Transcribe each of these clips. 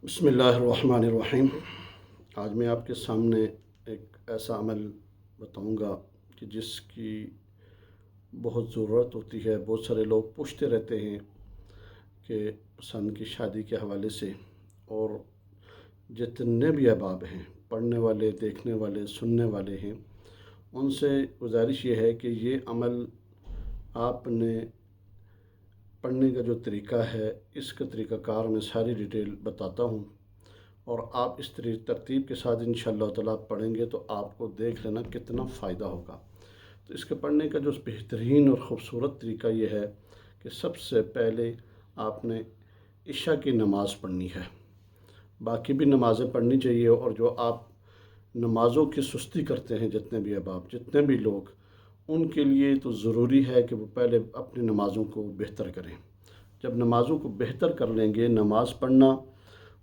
بسم اللہ الرحمن الرحیم۔ آج میں آپ کے سامنے ایک ایسا عمل بتاؤں گا کہ جس کی بہت ضرورت ہوتی ہے۔ بہت سارے لوگ پوچھتے رہتے ہیں کہ پسند کی شادی کے حوالے سے، اور جتنے بھی احباب ہیں، پڑھنے والے، دیکھنے والے، سننے والے ہیں، ان سے گزارش یہ ہے کہ یہ عمل آپ نے پڑھنے کا جو طریقہ ہے، اس کا طریقہ کار میں ساری ڈیٹیل بتاتا ہوں، اور آپ اس ترتیب کے ساتھ انشاءاللہ تعالیٰ پڑھیں گے تو آپ کو دیکھ لینا کتنا فائدہ ہوگا۔ تو اس کے پڑھنے کا جو بہترین اور خوبصورت طریقہ یہ ہے کہ سب سے پہلے آپ نے عشاء کی نماز پڑھنی ہے۔ باقی بھی نمازیں پڑھنی چاہیے، اور جو آپ نمازوں کی سستی کرتے ہیں، جتنے بھی احباب، جتنے بھی لوگ، ان کے لیے تو ضروری ہے کہ وہ پہلے اپنی نمازوں کو بہتر کریں۔ جب نمازوں کو بہتر کر لیں گے، نماز پڑھنا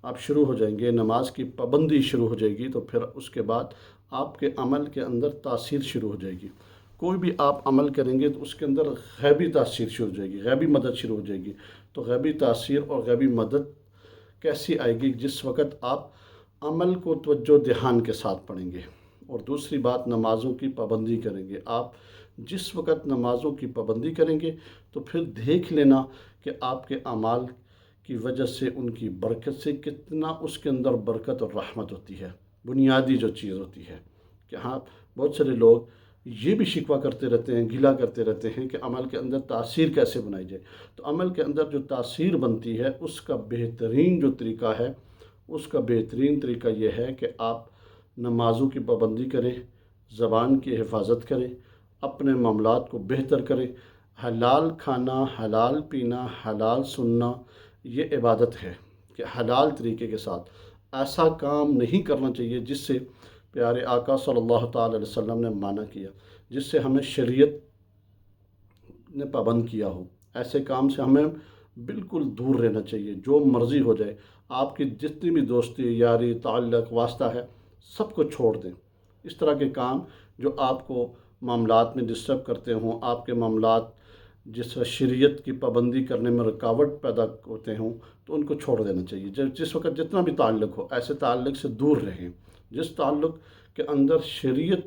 آپ شروع ہو جائیں گے، نماز کی پابندی شروع ہو جائے گی، تو پھر اس کے بعد آپ کے عمل کے اندر تاثیر شروع ہو جائے گی۔ کوئی بھی آپ عمل کریں گے تو اس کے اندر غیبی تاثیر شروع ہو جائے گی، غیبی مدد شروع ہو جائے گی۔ تو غیبی تاثیر اور غیبی مدد کیسی آئے گی؟ جس وقت آپ عمل کو توجہ دھیان کے ساتھ پڑھیں گے۔ اور دوسری بات، نمازوں کی پابندی کریں گے۔ آپ جس وقت نمازوں کی پابندی کریں گے تو پھر دیکھ لینا کہ آپ کے اعمال کی وجہ سے، ان کی برکت سے، کتنا اس کے اندر برکت اور رحمت ہوتی ہے۔ بنیادی جو چیز ہوتی ہے کہ ہاں، بہت سارے لوگ یہ بھی شکوہ کرتے رہتے ہیں، گلہ کرتے رہتے ہیں کہ عمل کے اندر تاثیر کیسے بنائی جائے۔ تو عمل کے اندر جو تاثیر بنتی ہے، اس کا بہترین جو طریقہ ہے، اس کا بہترین طریقہ یہ ہے کہ آپ نمازوں کی پابندی کریں، زبان کی حفاظت کریں، اپنے معاملات کو بہتر کریں۔ حلال کھانا، حلال پینا، حلال سننا، یہ عبادت ہے کہ حلال طریقے کے ساتھ ایسا کام نہیں کرنا چاہیے جس سے پیارے آقا صلی اللہ تعالی علیہ وسلم نے منع کیا، جس سے ہمیں شریعت نے پابند کیا ہو۔ ایسے کام سے ہمیں بالکل دور رہنا چاہیے۔ جو مرضی ہو جائے، آپ کی جتنی بھی دوستی، یاری، تعلق، واسطہ ہے، سب کو چھوڑ دیں۔ اس طرح کے کام جو آپ کو معاملات میں ڈسٹرب کرتے ہوں، آپ کے معاملات جس شریعت کی پابندی کرنے میں رکاوٹ پیدا ہوتے ہوں، تو ان کو چھوڑ دینا چاہیے۔ جس وقت جتنا بھی تعلق ہو، ایسے تعلق سے دور رہیں۔ جس تعلق کے اندر شریعت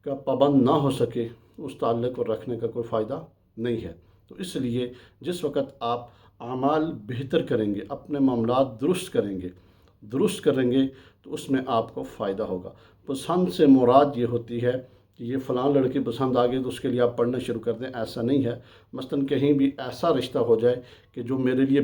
کا پابند نہ ہو سکے، اس تعلق کو رکھنے کا کوئی فائدہ نہیں ہے۔ تو اس لیے جس وقت آپ اعمال بہتر کریں گے، اپنے معاملات درست کریں گے تو اس میں آپ کو فائدہ ہوگا۔ پسند سے مراد یہ ہوتی ہے کہ یہ فلاں لڑکی پسند آ گئی تو اس کے لیے آپ پڑھنا شروع کر دیں، ایسا نہیں ہے۔ مثلاً کہیں بھی ایسا رشتہ ہو جائے کہ جو میرے لیے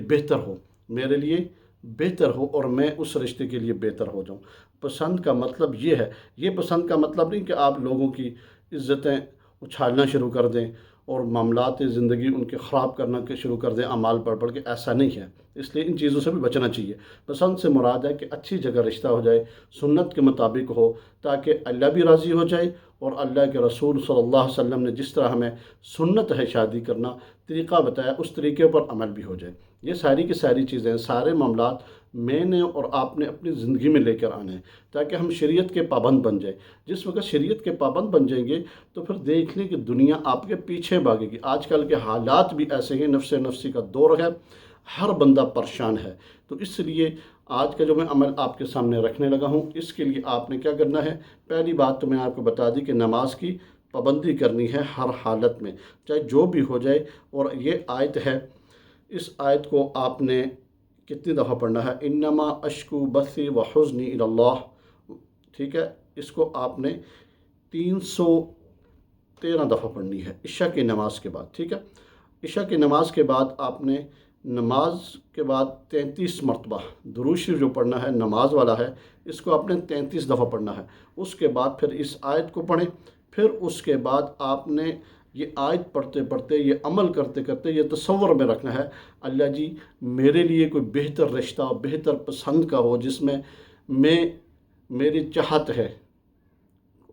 بہتر ہو اور میں اس رشتے کے لیے بہتر ہو جاؤں۔ پسند کا مطلب یہ ہے، یہ پسند کا مطلب نہیں کہ آپ لوگوں کی عزتیں اچھالنا شروع کر دیں اور معاملات زندگی ان کے خراب کرنا شروع کر دیں اعمال پڑھ کے، ایسا نہیں ہے۔ اس لیے ان چیزوں سے بھی بچنا چاہیے۔ پسند سے مراد ہے کہ اچھی جگہ رشتہ ہو جائے، سنت کے مطابق ہو، تاکہ اللہ بھی راضی ہو جائے، اور اللہ کے رسول صلی اللہ علیہ وسلم نے جس طرح ہمیں سنت ہے شادی کرنا، طریقہ بتایا، اس طریقے پر عمل بھی ہو جائے۔ یہ ساری کی ساری چیزیں، سارے معاملات میں نے اور آپ نے اپنی زندگی میں لے کر آنے ہیں، تاکہ ہم شریعت کے پابند بن جائیں۔ جس وقت شریعت کے پابند بن جائیں گے تو پھر دیکھ لیں کہ دنیا آپ کے پیچھے بھاگے گی۔ آج کل کے حالات بھی ایسے ہیں، نفسی کا دور ہے، ہر بندہ پریشان ہے۔ تو اس لیے آج کا جو میں عمل آپ کے سامنے رکھنے لگا ہوں، اس کے لیے آپ نے کیا کرنا ہے؟ پہلی بات تو میں آپ کو بتا دی کہ نماز کی پابندی کرنی ہے ہر حالت میں، چاہے جو بھی ہو جائے۔ اور یہ آیت ہے، اس آیت کو آپ نے کتنی دفعہ پڑھنا ہے؟ انما اشکو بثی و حزنی الی اللہ، ٹھیک ہے؟ اس کو آپ نے 313 دفعہ پڑھنی ہے عشاء کی نماز کے بعد، ٹھیک ہے؟ عشاء کی نماز کے بعد آپ نے نماز کے بعد 33 مرتبہ درود شریف جو پڑھنا ہے، نماز والا ہے، اس کو آپ نے 33 دفعہ پڑھنا ہے۔ اس کے بعد پھر اس آیت کو پڑھیں۔ پھر اس کے بعد آپ نے یہ آیت پڑھتے پڑھتے، یہ عمل کرتے کرتے، یہ تصور میں رکھنا ہے، اللہ جی میرے لیے کوئی بہتر رشتہ، بہتر پسند کا ہو، جس میں میری چاہت ہے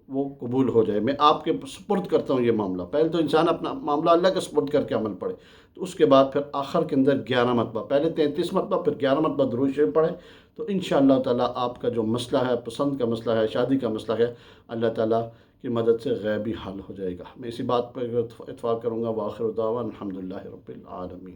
وہ قبول ہو جائے۔ میں آپ کے سپرد کرتا ہوں یہ معاملہ۔ پہلے تو انسان اپنا معاملہ اللہ کے سپرد کر کے عمل پڑھے، تو اس کے بعد پھر آخر کے اندر 11 مرتبہ، پہلے 33 مرتبہ، پھر 11 مرتبہ درود شریف پڑھیں، تو انشاءاللہ تعالیٰ آپ کا جو مسئلہ ہے، پسند کا مسئلہ ہے، شادی کا مسئلہ ہے، اللہ تعالیٰ کی مدد سے غیبی حل ہو جائے گا۔ میں اسی بات پر اتفاق کروں گا۔ وآخر دعوانا الحمدللہ رب العالمین۔